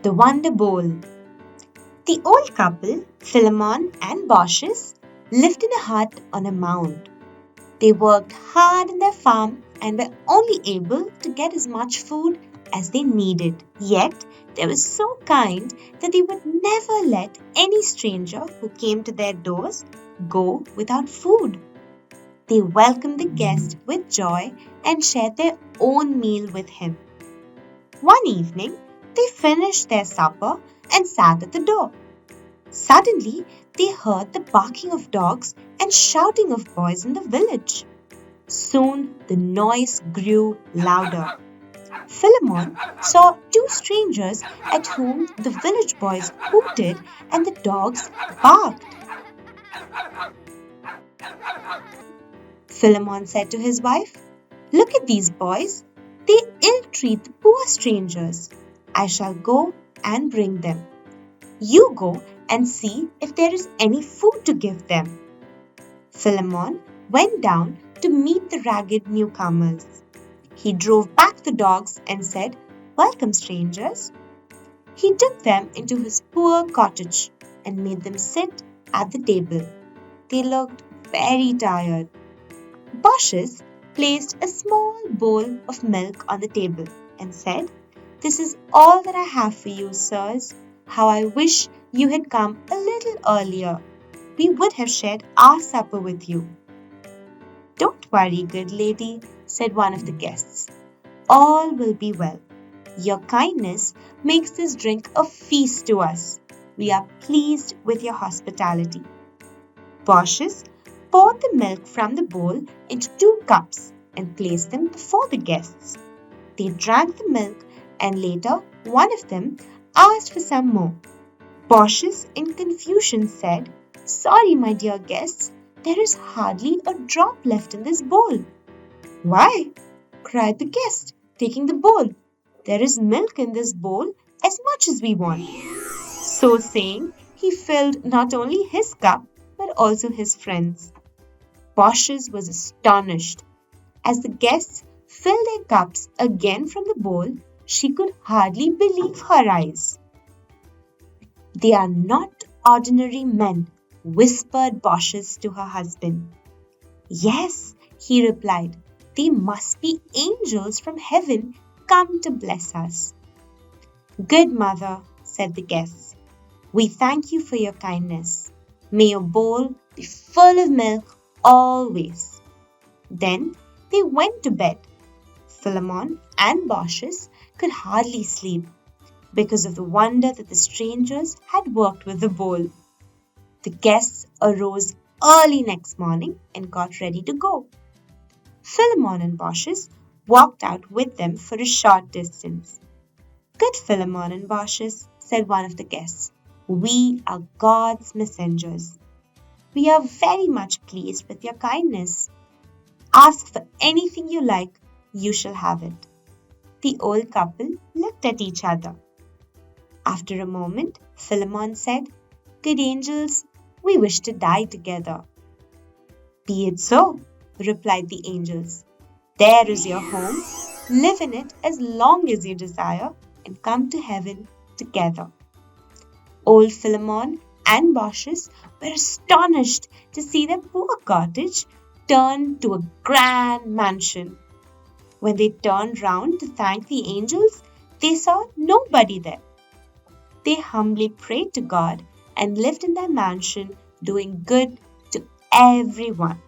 The Wonder Bowl. The old couple, Philemon and Baucis, lived in a hut on a mound. They worked hard in their farm and were only able to get as much food as they needed. Yet, they were so kind that they would never let any stranger who came to their doors go without food. They welcomed the guest with joy and shared their own meal with him. One evening, they finished their supper and sat at the door. Suddenly, they heard the barking of dogs and shouting of boys in the village. Soon, the noise grew louder. Philemon saw two strangers at whom the village boys hooted and the dogs barked. Philemon said to his wife, "Look at these boys. They ill-treat the poor strangers. I shall go and bring them. You go and see if there is any food to give them." Philemon went down to meet the ragged newcomers. He drove back the dogs and said, "Welcome, strangers." He took them into his poor cottage and made them sit at the table. They looked very tired. Baucis placed a small bowl of milk on the table and said, "This is all that I have for you, sirs. How I wish you had come a little earlier. We would have shared our supper with you." "Don't worry, good lady," said one of the guests. "All will be well. Your kindness makes this drink a feast to us. We are pleased with your hospitality." Baucis poured the milk from the bowl into 2 cups and placed them before the guests. They drank the milk and later one of them asked for some more. Baucis, in confusion, said, "Sorry, my dear guests, there is hardly a drop left in this bowl." "Why?" cried the guest, taking the bowl. "There is milk in this bowl as much as we want." So saying, he filled not only his cup but also his friend's. Baucis was astonished. As the guests filled their cups again from the bowl, she could hardly believe her eyes. "They are not ordinary men," whispered Baucis to her husband. "Yes," he replied, "they must be angels from heaven come to bless us." "Good mother," said the guests, "we thank you for your kindness. May your bowl be full of milk always." Then they went to bed. Philemon and Baucis could hardly sleep because of the wonder that the strangers had worked with the bowl. The guests arose early next morning and got ready to go. Philemon and Baucis walked out with them for a short distance. "Good Philemon and Baucis," said one of the guests, "we are God's messengers. We are very much pleased with your kindness. Ask for anything you like, you shall have it." The old couple looked at each other. After a moment, Philemon said, "Good angels, we wish to die together." "Be it so," replied the angels. "There is your home. Live in it as long as you desire and come to heaven together." Old Philemon and Baucis were astonished to see their poor cottage turn to a grand mansion. When they turned round to thank the angels, they saw nobody there. They humbly prayed to God and lived in their mansion, doing good to everyone.